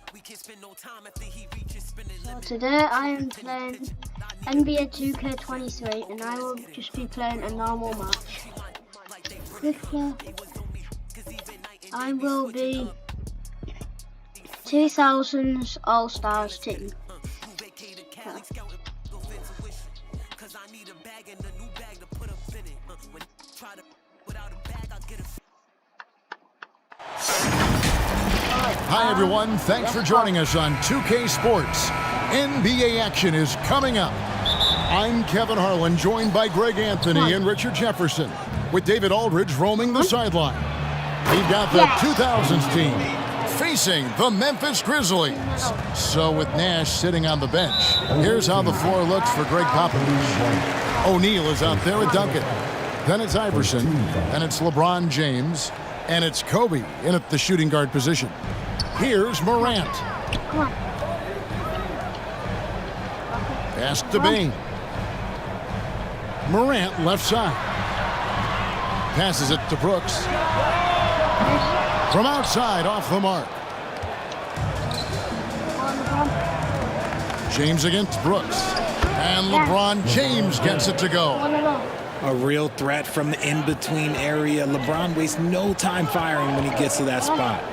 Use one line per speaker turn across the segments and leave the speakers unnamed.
So today I am playing NBA 2K23 and I will just be playing a normal match. I will be 2000's All-Stars team.
Hi everyone, thanks for joining us on 2K Sports. NBA action is coming up. I'm Kevin Harlan, joined by Greg Anthony and Richard Jefferson, with David Aldridge roaming the sideline. We've got the 2000s team facing the Memphis Grizzlies. So with Nash sitting on the bench, here's how the floor looks for Greg Popovich. O'Neal is out there with Duncan. Then it's Iverson, and it's LeBron James, and it's Kobe in at the shooting guard position. Here's Morant. Pass to Bane. Morant left side. Passes it to Brooks. From outside, off the mark. James against Brooks. And LeBron James gets it to go.
A real threat from the in-between area. LeBron wastes no time firing when he gets to that spot.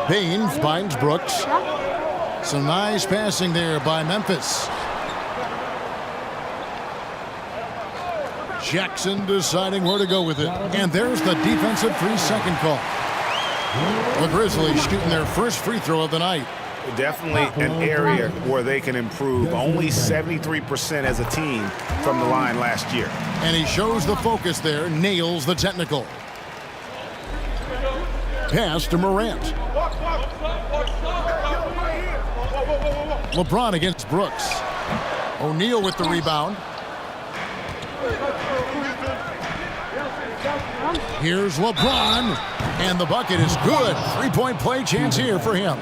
Bane finds Brooks. Some nice passing there by Memphis. Jackson deciding where to go with it. And there's the defensive 3-second call. The Grizzlies shooting their first free throw of the night.
Definitely an area where they can improve. Only 73% as a team from the line last year.
And he shows the focus there, nails the technical. Pass to Morant. LeBron against Brooks. O'Neal with the rebound. Here's LeBron, and the bucket is good. Three-point play chance here for him.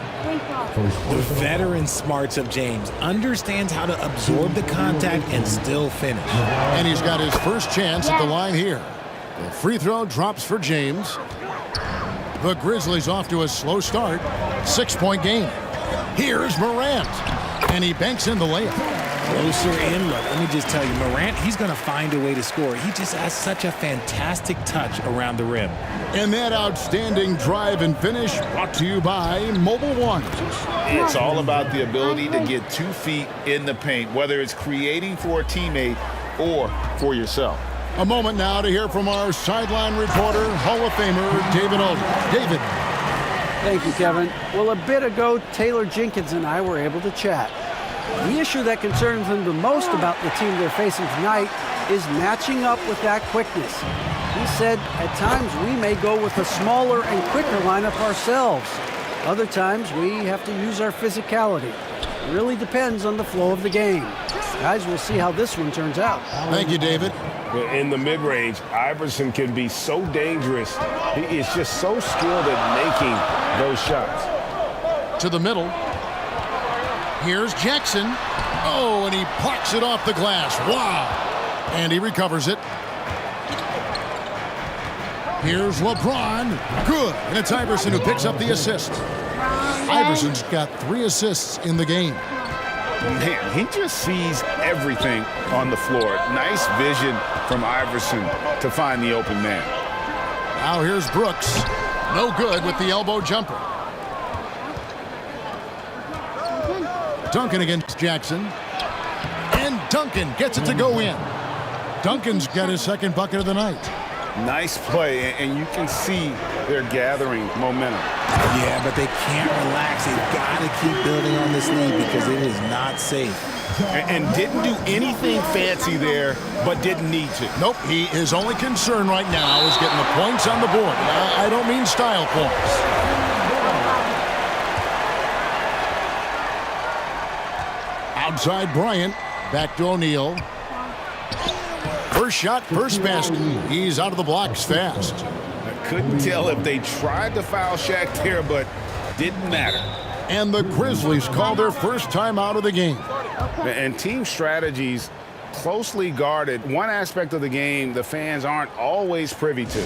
The veteran smarts of James understands how to absorb the contact and still finish.
And he's got his first chance at the line here. The free throw drops for James. The Grizzlies off to a slow start. 6-point game. Here's Morant, and he banks in the layup.
Closer in look. Let me just tell you, Morant, he's going to find a way to score. He just has such a fantastic touch around the rim.
And that outstanding drive and finish brought to you by Mobile One.
It's all about the ability to get 2 feet in the paint, whether it's creating for a teammate or for yourself.
A moment now to hear from our sideline reporter, Hall of Famer David Aldridge. David.
Thank you, Kevin. Well, a bit ago, Taylor Jenkins and I were able to chat. The issue that concerns him the most about the team they're facing tonight is matching up with that quickness. He said, at times we may go with a smaller and quicker lineup ourselves. Other times we have to use our physicality. It really depends on the flow of the game. Guys, we'll see how this one turns out.
Thank you, David.
In the mid-range, Iverson can be so dangerous. He is just so skilled at making those shots.
To the middle. Here's Jackson. Oh, and he plucks it off the glass. Wow. And he recovers it. Here's LeBron. Good. And it's Iverson who picks up the assist. Iverson's got 3 assists in the game.
Man, he just sees everything on the floor. Nice vision from Iverson to find the open man.
Now here's Brooks. No good with the elbow jumper. Duncan against Jackson. And Duncan gets it to go in. Duncan's got his second bucket of the night.
Nice play, and you can see they're gathering momentum.
Yeah, but they can't relax. They've got to keep building on this lead because it is not safe.
And didn't do anything fancy there, but didn't need to.
Nope, his only concern right now is getting the points on the board. I don't mean style points. Outside Bryant, back to O'Neal. First shot, first basket. He's out of the blocks fast.
I couldn't tell if they tried to foul Shaq there, but didn't matter.
And the Grizzlies call their first time out of the game.
And team strategies closely guarded. One aspect of the game the fans aren't always privy to.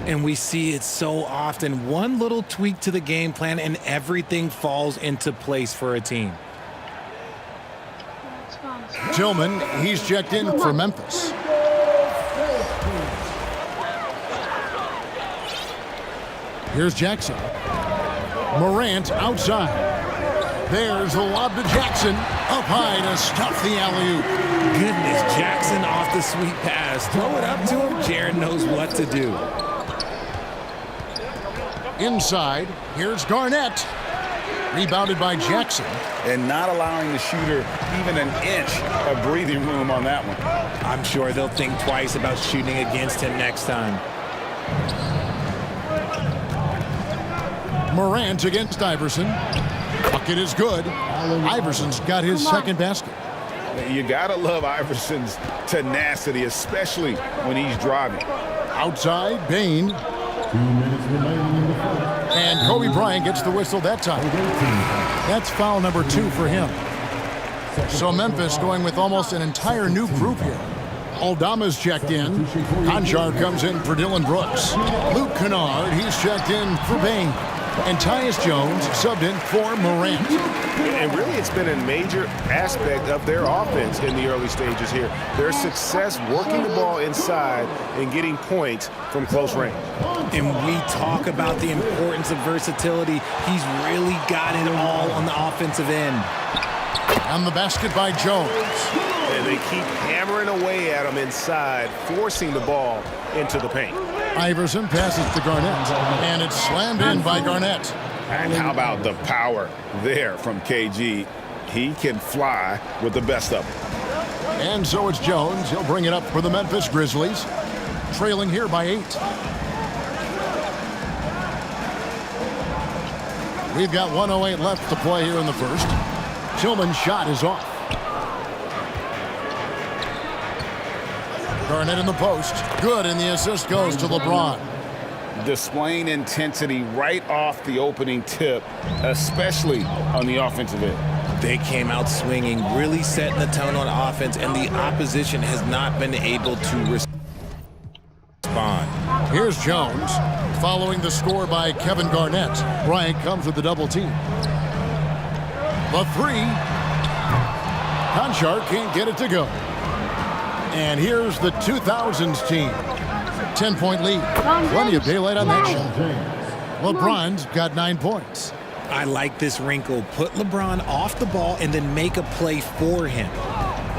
And we see it so often. One little tweak to the game plan and everything falls into place for a team.
Tillman, he's checked in for Memphis. Here's Jackson. Morant outside. There's the lob to Jackson. Up high to stuff the alley-oop.
Goodness, Jackson off the sweet pass. Throw it up to him. Jaren knows what to do.
Inside, here's Garnett. Rebounded by Jackson.
And not allowing the shooter even an inch of breathing room on that one.
I'm sure they'll think twice about shooting against him next time.
Morant against Iverson. Bucket is good. Iverson's got his second basket.
You gotta love Iverson's tenacity, especially when he's driving.
Outside, Bain.
2 minutes remaining in the first.
And Kobe Bryant gets the whistle that time. That's foul number 2 for him. So Memphis going with almost an entire new group here. Aldama's checked in. Conchar comes in for Dylan Brooks. Luke Kennard, he's checked in for Bain. And Tyus Jones subbed in for Morant.
And really, it's been a major aspect of their offense in the early stages here. Their success working the ball inside and getting points from close range.
And we talk about the importance of versatility. He's really got it all on the offensive end.
On the basket by Jones.
And they keep hammering away at him inside, forcing the ball into the paint.
Iverson passes to Garnett. And it's slammed in by Garnett.
And how about the power there from KG? He can fly with the best of them.
And so it's Jones. He'll bring it up for the Memphis Grizzlies. Trailing here by 8. We've got 1:08 left to play here in the first. Tillman's shot is off. Garnett in the post. Good, and the assist goes to LeBron.
Displaying intensity right off the opening tip, especially on the offensive end.
They came out swinging, really setting the tone on offense, and the opposition has not been able to respond.
Here's Jones, following the score by Kevin Garnett. Bryant comes with the double team. The 3. Conchar can't get it to go. And here's the 2000s team. 10-point lead. Plenty of daylight on that shot. LeBron's got 9 points.
I like this wrinkle. Put LeBron off the ball and then make a play for him.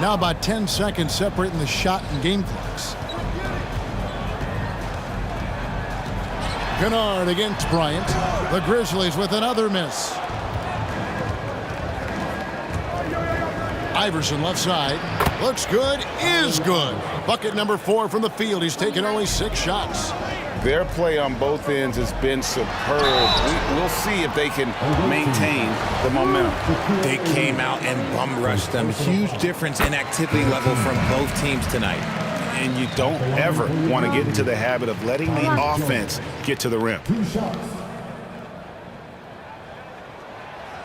Now about 10 seconds separating the shot and game clocks. Kennard against Bryant. The Grizzlies with another miss. Iverson left side. Looks good, is good. Bucket number 4 from the field. He's taken only 6 shots.
Their play on both ends has been superb. We'll see if they can maintain the momentum.
They came out and bum rushed them. Huge difference in activity level from both teams tonight.
And you don't ever want to get into the habit of letting the offense get to the rim.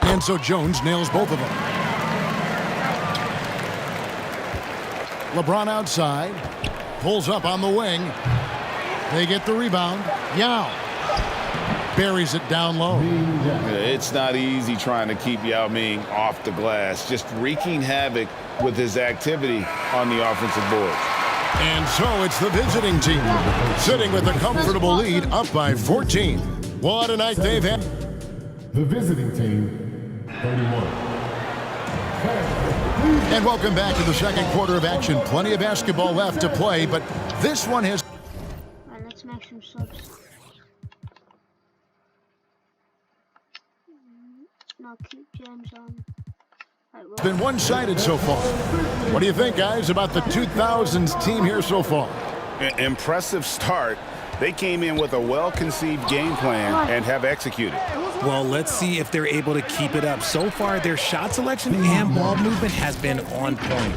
And so Jones nails both of them. LeBron outside. Pulls up on the wing. They get the rebound. Yao buries it down low.
It's not easy trying to keep Yao Ming off the glass. Just wreaking havoc with his activity on the offensive board.
And so it's the visiting team sitting with a comfortable lead up by 14. What a night they've had.
The visiting team, 31.
And welcome back to the second quarter of action. Plenty of basketball left to play, but this one has...
Right, let's make some subs. Now keep James on. Right,
been one-sided so far. What do you think, guys, about the 2000s team here so far?
Impressive start. They came in with a well-conceived game plan and have executed.
Well, let's see if they're able to keep it up. So far, their shot selection and ball movement has been on point.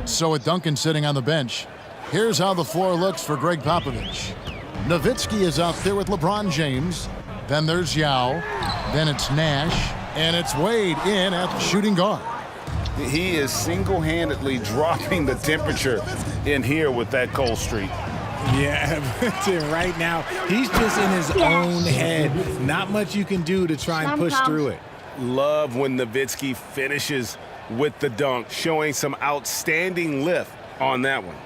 So with Duncan sitting on the bench, here's how the floor looks for Greg Popovich. Nowitzki is out there with LeBron James. Then there's Yao. Then it's Nash. And it's Wade in at shooting guard.
He is single-handedly dropping the temperature in here with that cold streak.
Yeah, right now, he's just in his own head. Not much you can do to try and push through it.
Love when Nowitzki finishes with the dunk, showing some outstanding lift on that one.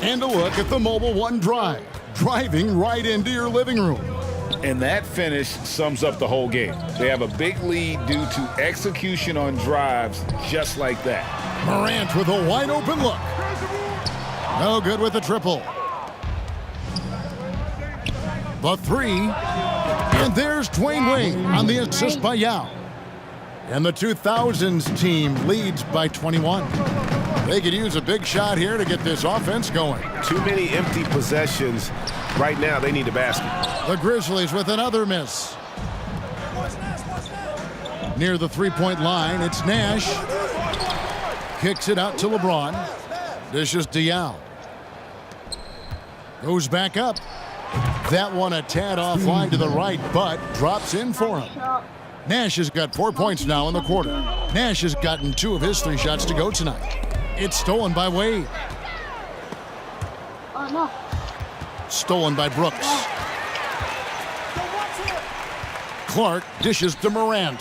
And a look at the Mobile One drive, driving right into your living room.
And that finish sums up the whole game. They have a big lead due to execution on drives just like that.
Morant with a wide open look. No good with the triple. The three. And there's Dwayne Wade on the assist by Yao. And the 2000s team leads by 21. They could use a big shot here to get this offense going.
Too many empty possessions. Right now, they need a basket.
The Grizzlies with another miss. Near the three-point line, it's Nash. Kicks it out to LeBron. Dishes to Yao. Goes back up. That one a tad offline to the right, but drops in for him. Nash has got 4 points now in the quarter. Nash has gotten 2 of his 3 shots to go tonight. It's stolen by Wade.
Oh, no.
Stolen by Brooks. Clark dishes to Morant.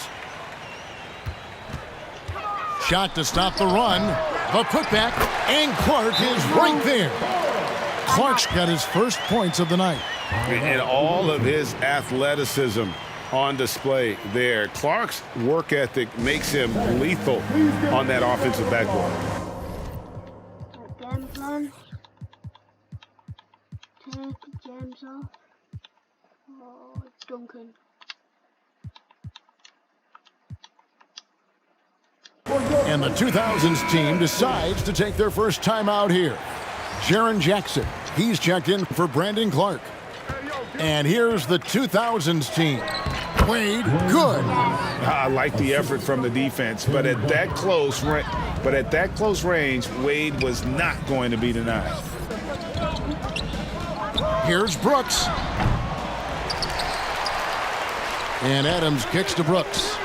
Shot to stop the run. The putback, and Clark is right there. Clark's got his first points of the night.
And all of his athleticism on display there. Clark's work ethic makes him lethal on that offensive backboard.
Game plan. Take James off. Oh, Duncan.
And the 2000s team decides to take their first time out here. Jaren Jackson, he's checked in for Brandon Clark. And here's the 2000s team. Wade, good.
I like the effort from the defense, but at that close range, Wade was not going to be denied.
Here's Brooks. And Adams kicks to Brooks.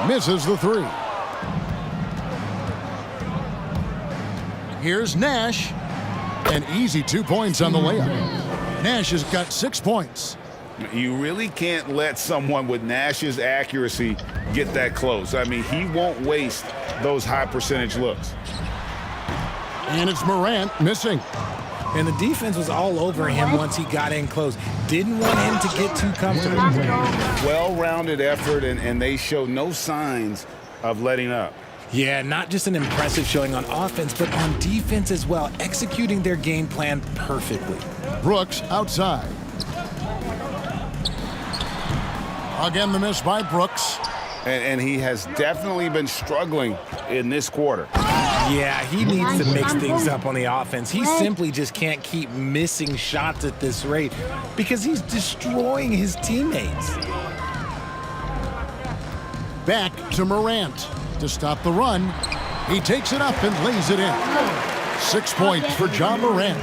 Misses the 3. Here's Nash. An easy 2 points on the layup. Nash has got 6 points.
You really can't let someone with Nash's accuracy get that close. I mean, he won't waste those high percentage looks.
And it's Morant missing.
And the defense was all over him once he got in close. Didn't want him to get too comfortable.
Well-rounded effort, and they show no signs of letting up.
Yeah, not just an impressive showing on offense, but on defense as well, executing their game plan perfectly.
Brooks outside. Again, the miss by Brooks.
And he has definitely been struggling in this quarter.
Yeah, he needs to mix things up on the offense. He simply just can't keep missing shots at this rate because he's destroying his teammates.
Back to Morant to stop the run. He takes it up and lays it in. 6 points for John Morant.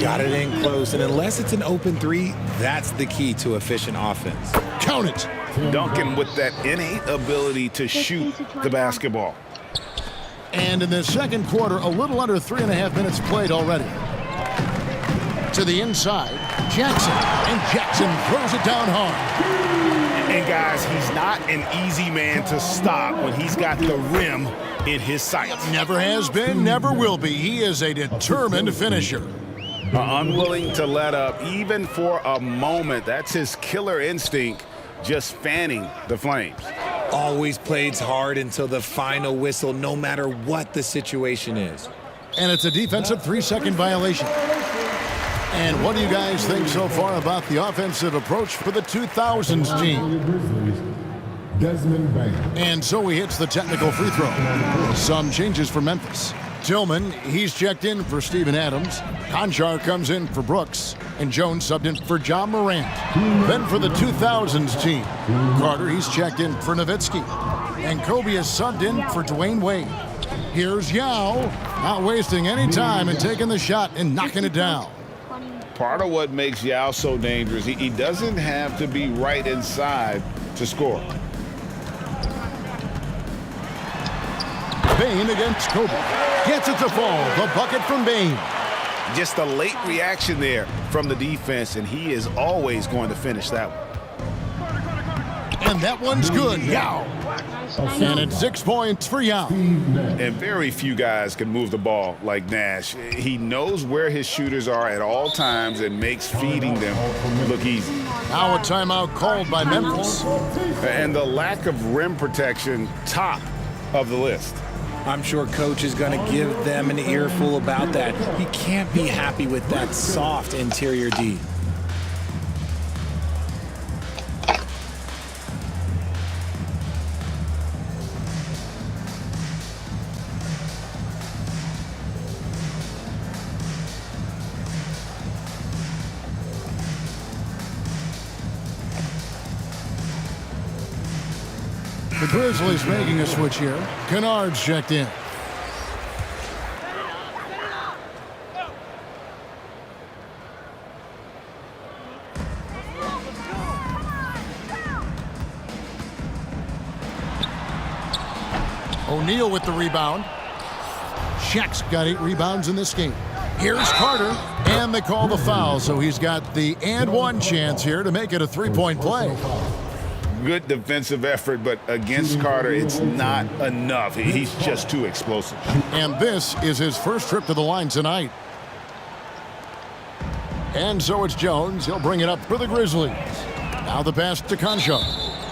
Got it in close, and unless it's an open 3, that's the key to efficient offense.
Count it.
Duncan with that innate ability to shoot the basketball.
And in the second quarter, a little under 3.5 minutes played already. To the inside, Jackson. And Jackson throws it down hard.
And guys, he's not an easy man to stop when he's got the rim in his sights.
Never has been, never will be. He is a determined finisher.
Unwilling to let up even for a moment. That's his killer instinct, just fanning the flames.
Always plays hard until the final whistle, no matter what the situation is.
And it's a defensive 3-second violation. And what do you guys think so far about the offensive approach for the 2000s team?
Desmond Bain.
And so he hits the technical free throw. Some changes for Memphis. Tillman, he's checked in for Steven Adams. Conchar comes in for Brooks. And Jones subbed in for John Morant. Then for the 2000s team, Carter, he's checked in for Nowitzki. And Kobe is subbed in for Dwayne Wade. Here's Yao, not wasting any time and taking the shot and knocking it down.
Part of what makes Yao so dangerous, he doesn't have to be right inside to score.
Bain against Kobe. Gets it to fall. The bucket from Bain.
Just a late reaction there from the defense, and he is always going to finish that one.
And that one's good. Yao. And it's 6 points for Yao.
And very few guys can move the ball like Nash. He knows where his shooters are at all times and makes feeding them look easy.
Now a timeout called by Memphis.
And the lack of rim protection, top of the list.
I'm sure coach is going to give them an earful about that. He can't be happy with that soft interior D.
The Grizzlies making a switch here. Kennard's checked in. O'Neal with the rebound. Shaq's got 8 rebounds in this game. Here's Carter, and they call the foul, so he's got the and one chance here to make it a 3-point play.
Good defensive effort, but against Carter, it's not enough. He's just too explosive.
And this is his first trip to the line tonight. And so it's Jones. He'll bring it up for the Grizzlies. Now the pass to Concha.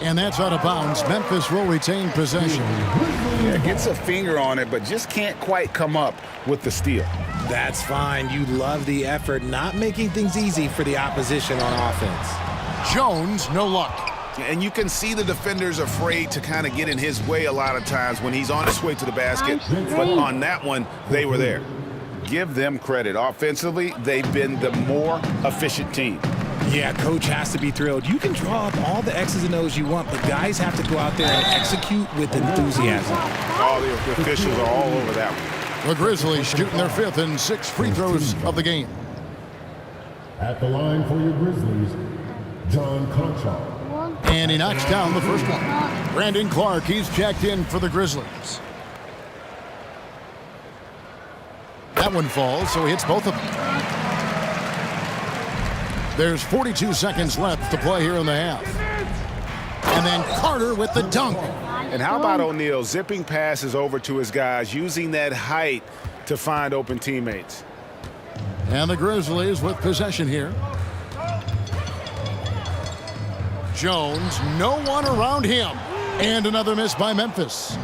And that's out of bounds. Memphis will retain possession.
Yeah, gets a finger on it, but just can't quite come up with the steal.
That's fine. You love the effort, not making things easy for the opposition on offense.
Jones, no luck.
And you can see the defenders afraid to kind of get in his way a lot of times when he's on his way to the basket. But on that one, they were there. Give them credit. Offensively, they've been the more efficient team.
Yeah, coach has to be thrilled. You can draw up all the X's and O's you want, but guys have to go out there and execute with enthusiasm.
All the officials are all over that one.
The Grizzlies shooting their 5th and 6th free throws of the game.
At the line for your Grizzlies, John Concha.
And he knocks down the first one. Brandon Clark, he's checked in for the Grizzlies. That one falls, so he hits both of them. There's 42 seconds left to play here in the half. And then Carter with the dunk.
And how about O'Neal zipping passes over to his guys, using that height to find open teammates.
And the Grizzlies with possession here. Jones, no one around him. And another miss by Memphis.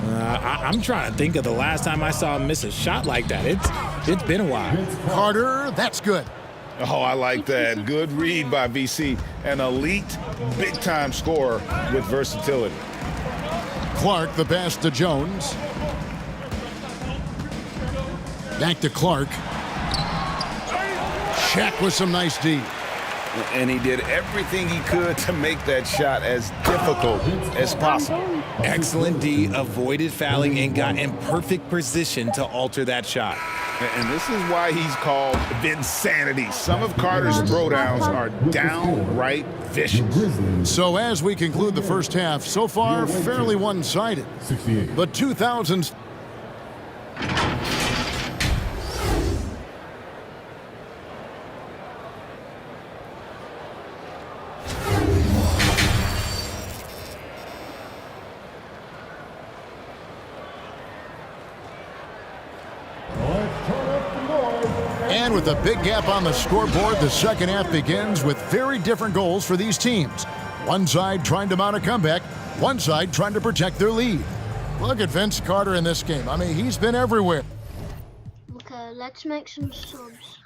I'm trying to think of the last time I saw him miss a shot like that. It's been a while.
Carter, that's good.
Oh, I like that. Good read by VC. An elite, big-time scorer with versatility.
Clark, the pass to Jones. Back to Clark. Shaq with some nice D.
And he did everything he could to make that shot as difficult as possible.
Excellent D, avoided fouling, and got in perfect position to alter that shot.
And this is why he's called Vinsanity. Some of Carter's throwdowns are downright vicious.
So as we conclude the first half, so far fairly one-sided. But 2000s. And with a big gap on the scoreboard, the second half begins with very different goals for these teams. One side trying to mount a comeback, one side trying to protect their lead. Look at Vince Carter in this game. I mean, he's been everywhere.
Okay, let's make some subs.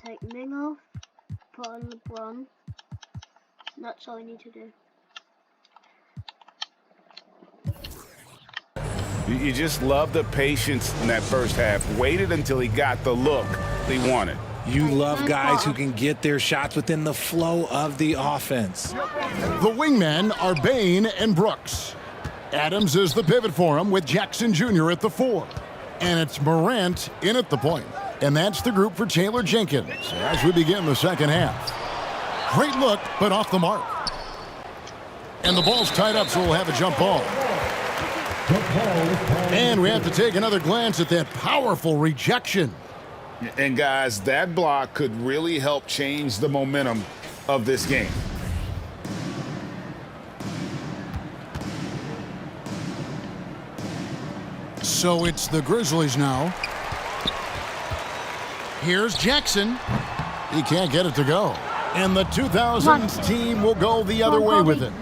Take Ming off, put on LeBron. That's all we need to do.
You just love the patience in that first half. Waited until he got the look they wanted.
You love guys who can get their shots within the flow of the offense.
The wingmen are Bain and Brooks. Adams is the pivot for him with Jackson Jr. at the 4. And it's Morant in at the point. And that's the group for Taylor Jenkins as we begin the second half. Great look, but off the mark. And the ball's tied up, so we'll have a jump ball. And we have to take another glance at that powerful rejection.
And guys, that block could really help change the momentum of this game.
So it's the Grizzlies now. Here's Jackson. He can't get it to go. And the 2000s team will go the other way with it.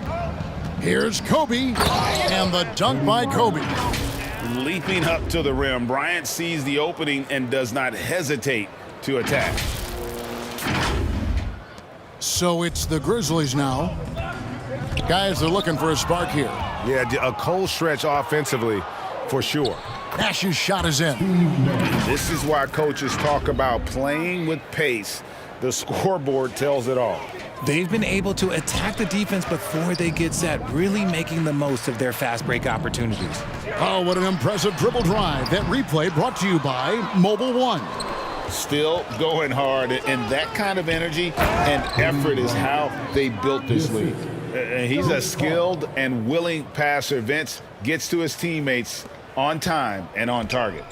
Here's Kobe. And the dunk by Kobe.
Leaping up to the rim, Bryant sees the opening and does not hesitate to attack.
So it's the Grizzlies now. Guys are looking for a spark here.
Yeah, a cold stretch offensively for sure.
Nash's shot is in.
This is why coaches talk about playing with pace. The scoreboard tells it all.
They've been able to attack the defense before they get set, really making the most of their fast break opportunities.
Oh, what an impressive dribble drive. That replay brought to you by Mobile One.
Still going hard, and that kind of energy and effort is how they built this league. He's a skilled and willing passer. Vince gets to his teammates on time and on target.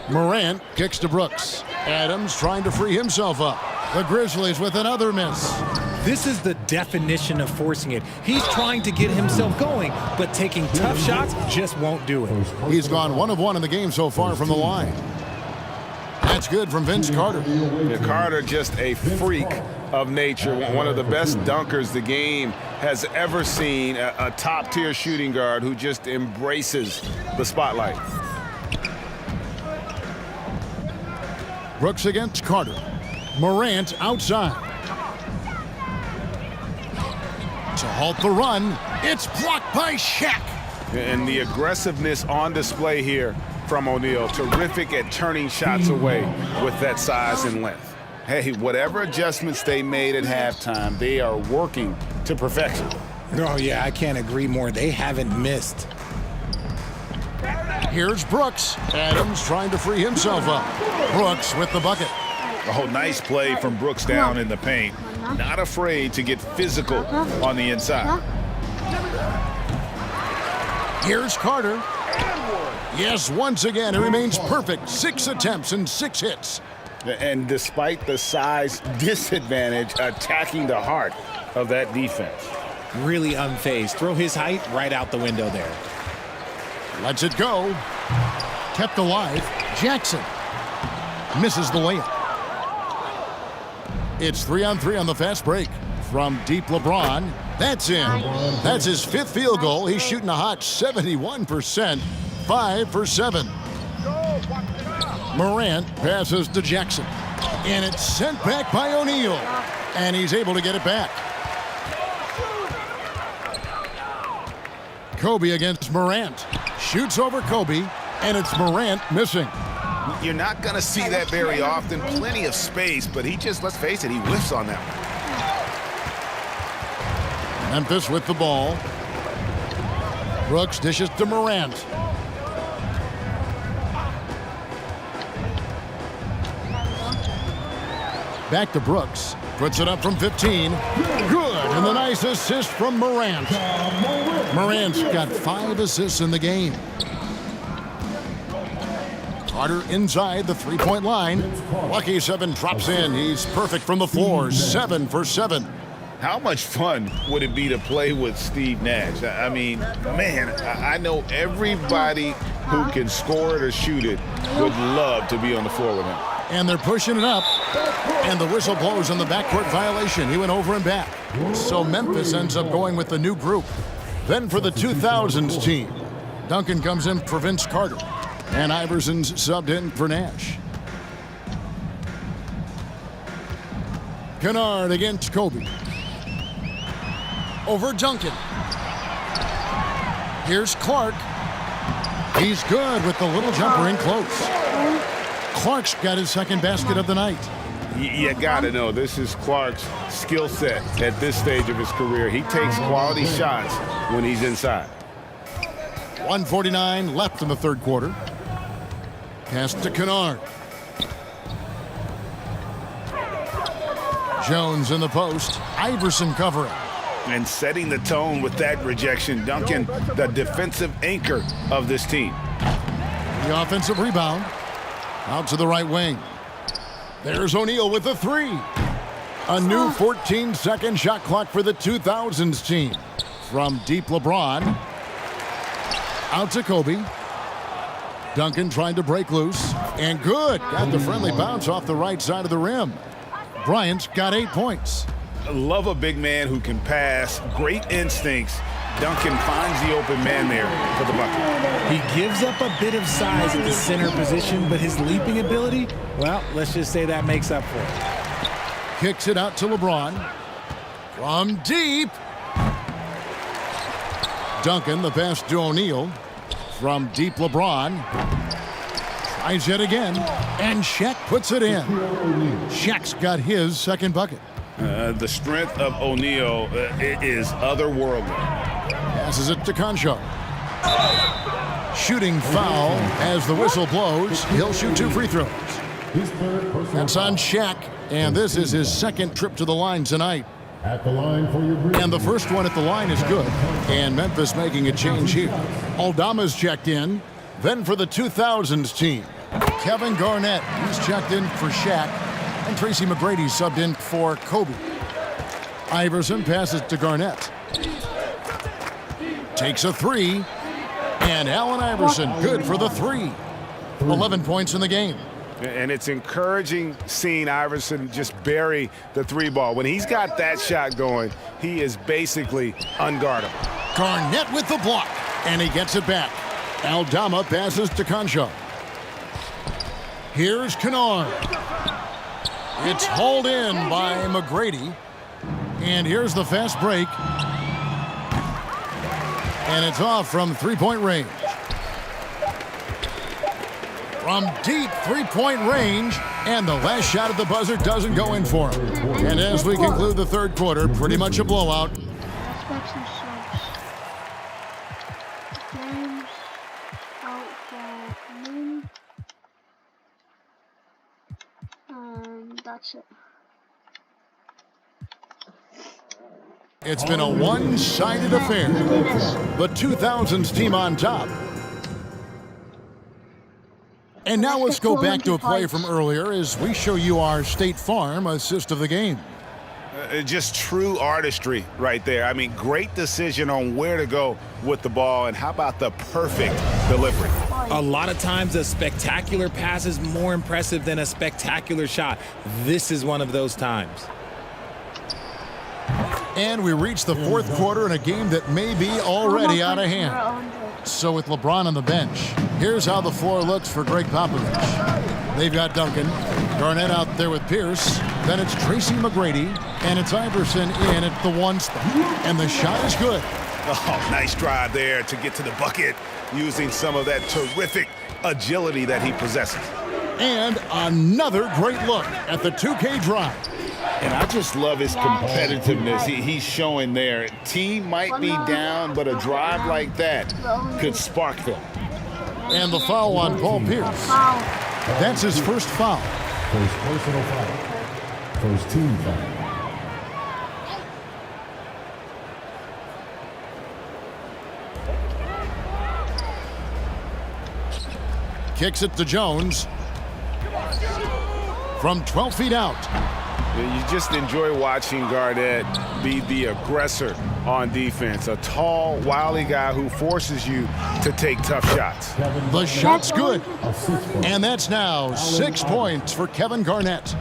Morant kicks to Brooks. Adams trying to free himself up. The Grizzlies with another miss.
This is the definition of forcing it. He's trying to get himself going, but taking tough shots just won't do it.
He's gone 1 of 1 in the game so far from the line. That's good from Vince Carter.
Carter, just a freak of nature. One of the best dunkers the game has ever seen. A top-tier shooting guard who just embraces the spotlight.
Brooks against Carter. Morant outside. To halt the run, it's blocked by Shaq.
And the aggressiveness on display here from O'Neal. Terrific at turning shots away with that size and length. Hey, whatever adjustments they made at halftime, they are working to perfection.
Oh, yeah, I can't agree more. They haven't missed.
Here's Brooks. Adams trying to free himself up. Brooks with the bucket.
Oh, nice play from Brooks down in the paint. Not afraid to get physical on the inside.
Here's Carter. Yes, once again, it remains perfect. 6 attempts and 6 hits.
And despite the size disadvantage, attacking the heart of that defense.
Really unfazed. Throw his height right out the window there.
Lets it go. Kept alive. Jackson misses the layup. It's 3-on-3 on the fast break. From deep, LeBron. That's in. That's his 5th field goal. He's shooting a hot 71%. 5 for 7. Morant passes to Jackson. And it's sent back by O'Neal. And he's able to get it back. Kobe against Morant. Shoots over Kobe. And it's Morant missing.
You're not going to see that very often. Plenty of space, but he just, let's face it, he whiffs on that one.
Memphis with the ball. Brooks dishes to Morant. Back to Brooks. Puts it up from 15. Good. And the nice assist from Morant. Morant's got 5 assists in the game. Carter inside the three-point line. Lucky 7 drops in. He's perfect from the floor. 7 for 7.
How much fun would it be to play with Steve Nash? I mean, man, I know everybody who can score it or shoot it would love to be on the floor with him.
And they're pushing it up. And the whistle blows on the backcourt violation. He went over and back. So Memphis ends up going with the new group. Then for the 2000s team, Duncan comes in for Vince Carter. And Iverson's subbed in for Nash. Kennard against Kobe. Over Duncan. Here's Clark. He's good with the little jumper in close. Clark's got his 2nd basket of the night.
You got to know, this is Clark's skill set at this stage of his career. He takes quality shots when he's inside.
1:49 left in the 3rd quarter. Pass to Kennard. Jones in the post. Iverson covering.
And setting the tone with that rejection, Duncan, the defensive anchor of this team.
The offensive rebound. Out to the right wing. There's O'Neal with the three. A new 14-second shot clock for the 2000s team. From deep, LeBron. Out to Kobe. Duncan trying to break loose. And good. Got the friendly bounce off the right side of the rim. Bryant's got 8 points.
Love a big man who can pass. Great instincts. Duncan finds the open man there for the bucket.
He gives up a bit of size at the center position, but his leaping ability, well, let's just say that makes up for it.
Kicks it out to LeBron. From deep. Duncan, the pass to O'Neal. From deep, LeBron. Tries it again. And Shaq puts it in. Shaq's got his second bucket.
The strength of O'Neal is otherworldly.
Passes it to Concho. Shooting foul as the whistle blows. He'll shoot 2 free throws. That's on Shaq, and this is his second trip to the line tonight.
At the line for your Grizzlies.
And the first one at the line is good. And Memphis making a change here. Aldama's checked in. Then for the 2000s team, Kevin Garnett. He's checked in for Shaq. And Tracy McGrady subbed in for Kobe. Iverson passes to Garnett. Takes a three. And Allen Iverson good for the three. 11 points in the game.
And it's encouraging seeing Iverson just bury the three ball. When he's got that shot going, he is basically unguardable.
Garnett with the block. And he gets it back. Aldama passes to Concho. Here's Kennard. It's hauled in by McGrady. And here's the fast break. And it's off from three-point range. From deep three-point range. And the last shot at the buzzer doesn't go in for him. And as we conclude the third quarter, pretty much a blowout.
Let's make some subs. James out for me. That's it.
It's been a one-sided affair. The 2000s team on top. And now let's go back to a play from earlier as we show you our State Farm assist of the game.
Just true artistry right there. I mean, great decision on where to go with the ball, and how about the perfect delivery?
A lot of times a spectacular pass is more impressive than a spectacular shot. This is one of those times.
And we reach the fourth quarter in a game that may be already out of hand. So with LeBron on the bench, here's how the floor looks for Greg Popovich. They've got Duncan, Garnett out there with Pierce, then it's Tracy McGrady, and it's Iverson in at the one spot. And the shot is good.
Oh, nice drive there to get to the bucket using some of that terrific agility that he possesses.
And another great look at the 2K drive.
And I just love his competitiveness. He's showing there. Team might be down, but a drive like that could spark them.
And the foul on Paul Pierce. That's his first foul.
First personal foul. First team foul.
Kicks it to Jones. From 12 feet out.
You just enjoy watching Garnett be the aggressor on defense. A tall, wily guy who forces you to take tough shots.
The shot's good. And that's now 6 points for Kevin Garnett.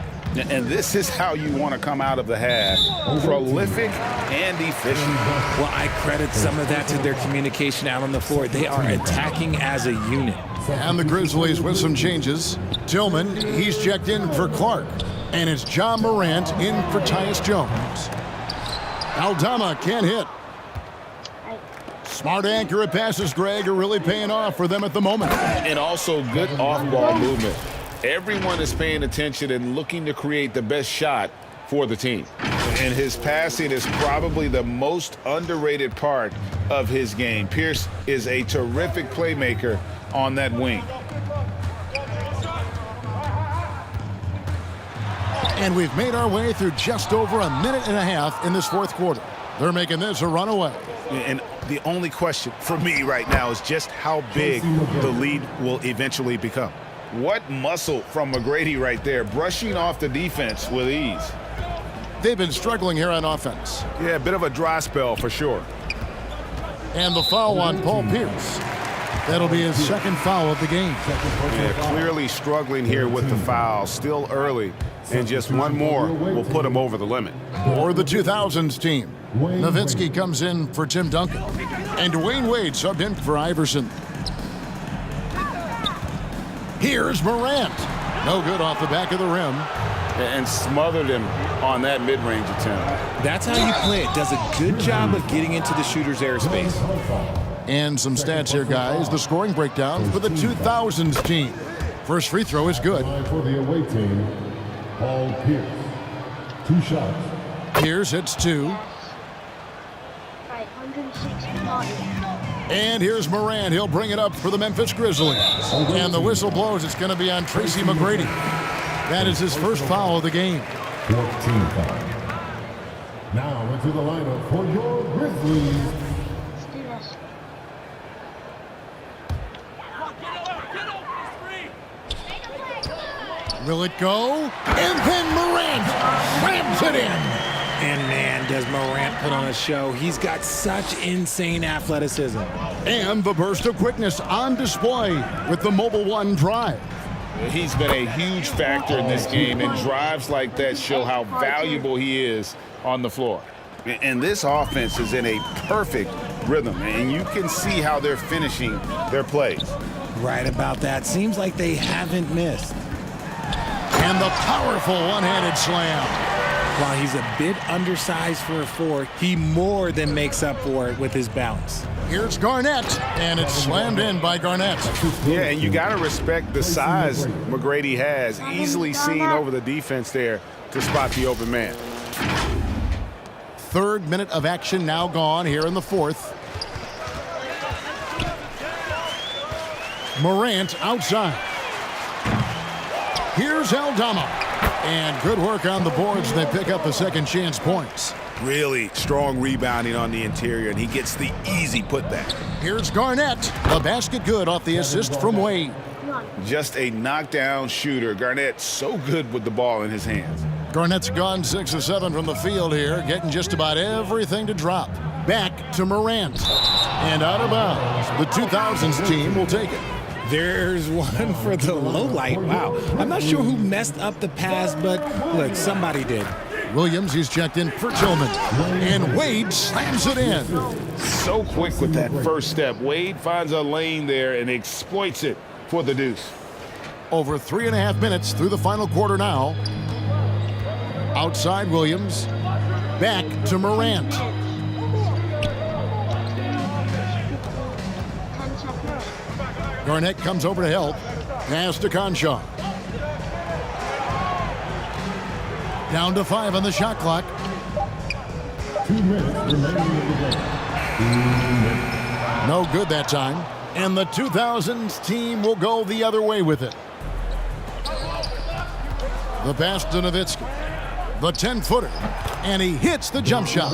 And this is how you want to come out of the half. Prolific and efficient.
Well, I credit some of that to their communication out on the floor. They are attacking as a unit.
And the Grizzlies with some changes. Tillman, he's checked in for Clark. And it's John Morant in for Tyus Jones. Aldama can't hit. Smart, accurate passes, Greg, are really paying off for them at the moment.
And also good off-ball movement. Everyone is paying attention and looking to create the best shot for the team.
And his passing is probably the most underrated part of his game. Pierce is a terrific playmaker on that wing.
And we've made our way through just over a minute and a half in this fourth quarter. They're making this a runaway.
And the only question for me right now is just how big the lead will eventually become. What muscle from McGrady right there, brushing off the defense with ease.
They've been struggling here on offense.
Yeah, a bit of a dry spell for sure.
And the foul on Paul Pierce. That'll be his second foul of the game.
Yeah, clearly struggling here with the foul. Still early, and just one more will put him over the limit.
For the 2000s team, Nowitzki comes in for Tim Duncan. And Dwayne Wade subbed in for Iverson. Here's Morant. No good off the back of the rim.
And smothered him on that mid-range attempt.
That's how you play it. Does a good job of getting into the shooter's airspace.
And some stats here, guys. The scoring breakdown for the 2000s team. First free throw is good.
For the away team, Paul Pierce. 2 shots.
Pierce hits 2.
Right, 160.
And here's Morant. He'll bring it up for the Memphis Grizzlies. And the whistle blows. It's going to be on Tracy McGrady. That is his first foul of the game.
14 foul. Now into the lineup for your Grizzlies.
Let's do this.
Will it go? And then Morant slams it in.
And man, does Morant put on a show. He's got such insane athleticism.
And the burst of quickness on display with the Mobile One drive.
He's been a huge factor in this game, and drives like that show how valuable he is on the floor.
And this offense is in a perfect rhythm, and you can see how they're finishing their plays.
Right about that. Seems like they haven't missed.
And the powerful one-handed slam.
While he's a bit undersized for a 4, he more than makes up for it with his bounce.
Here's Garnett, and it's slammed in by Garnett.
Yeah, and you got to respect the size McGrady has. Easily seen over the defense there to spot the open man.
Third minute of action now gone here in the fourth. Morant outside. Here's Aldama. And good work on the boards. They pick up the second chance points.
Really strong rebounding on the interior, and he gets the easy putback.
Here's Garnett. The basket good off the assist from Wade.
Just a knockdown shooter. Garnett so good with the ball in his hands.
Garnett's gone 6 of 7 from the field here, getting just about everything to drop. Back to Morant. And out of bounds. The 2000s team will take it.
There's one for the low light. Wow. I'm not sure who messed up the pass, but look, somebody did.
Williams, he's checked in for Tillman. And Wade slams it in.
So quick with that first step. Wade finds a lane there and exploits it for the deuce.
Over 3.5 minutes through the final quarter now. Outside Williams. Back to Morant.
10 seconds.
Garnett comes over to help. Pass to Conchar. Down to 5 on the shot clock.
2 minutes remaining in the game. 2 minutes.
No good that time. And the 2000s team will go the other way with it. The pass to Nowitzki. The 10-footer. And he hits the jump shot.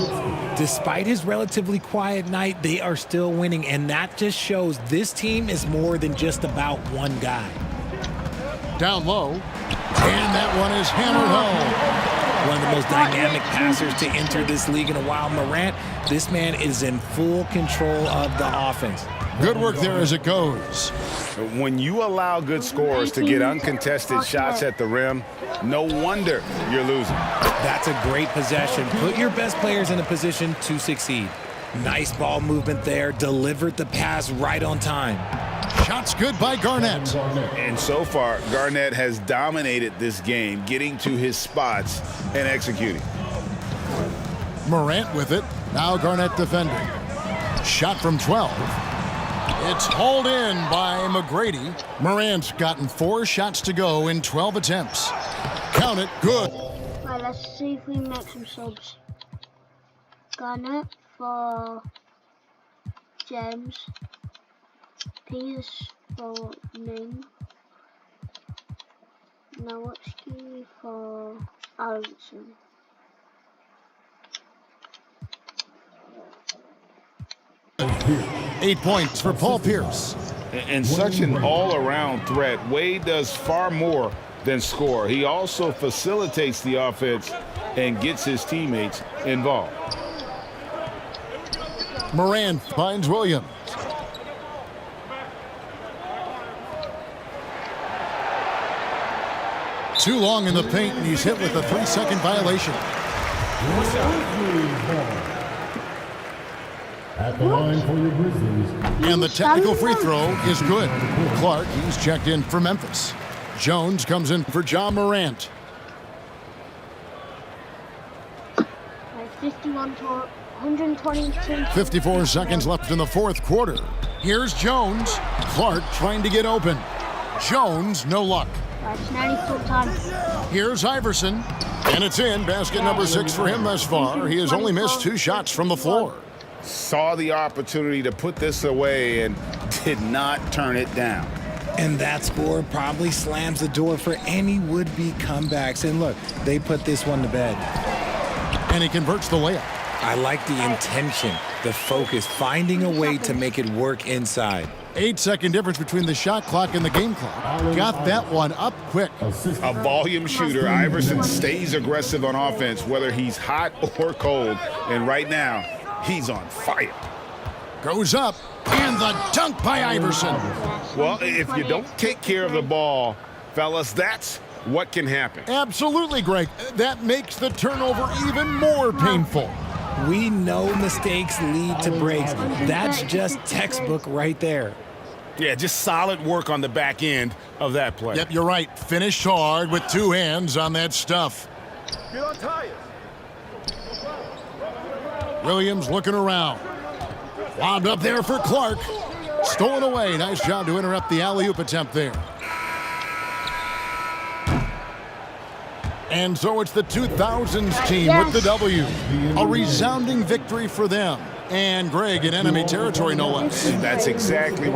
Despite his relatively quiet night, they are still winning, and that just shows this team is more than just about one guy.
Down low. And that one is hammered home.
One of the most dynamic passers to enter this league in a while. Morant, this man is in full control of the offense.
Good work there as it goes.
When you allow good scorers to get uncontested shots at the rim, no wonder you're losing.
That's a great possession. Put your best players in a position to succeed. Nice ball movement there. Delivered the pass right on time.
Shots good by Garnett.
And so far, Garnett has dominated this game, getting to his spots and executing.
Morant with it. Now Garnett defending. Shot from 12. It's hauled in by McGrady. Morant's gotten 4 shots to go in 12 attempts. Count it. Good.
Right, let's see if we make some subs. Garnett for James. Pierce for Ning. Nowitzki for Allinson.
8 points for Paul Pierce.
And such an all-around threat. Wade does far more than score. He also facilitates the offense and gets his teammates involved.
Moran finds Williams. Too long in the paint, and he's hit with a 3-second violation.
At the line for your Grizzlies.
And the technical free throw is good. Clark, he's checked in for Memphis. Jones comes in for John Morant.
51 to 122.
54 seconds left in the fourth quarter. Here's Jones. Clark trying to get open. Jones, no luck.
It's 94 time.
Here's Iverson. And it's in. Basket number 6 for him thus far. He has only missed 2 shots from the floor.
Saw the opportunity to put this away and did not turn it down.
And that score probably slams the door for any would-be comebacks. And look, they put this one to bed.
And he converts the layup.
I like the intention, the focus, finding a way to make it work inside.
8-second difference between the shot clock and the game clock. Got that one up quick.
A volume shooter. Iverson stays aggressive on offense, whether he's hot or cold. And right now, he's on fire.
Goes up. And the dunk by Iverson.
Well, if you don't take care of the ball, fellas, that's what can happen.
Absolutely, Greg. That makes the turnover even more painful.
We know mistakes lead to breaks. That's just textbook right there.
Yeah, just solid work on the back end of that play.
Yep, you're right. Finished hard with 2 hands on that stuff. Williams looking around. Lobbed up there for Clark. Stolen away. Nice job to interrupt the alley-oop attempt there. And so it's the 2000s team with the W. A resounding victory for them. And Greg in enemy territory, no less.
That's exactly right.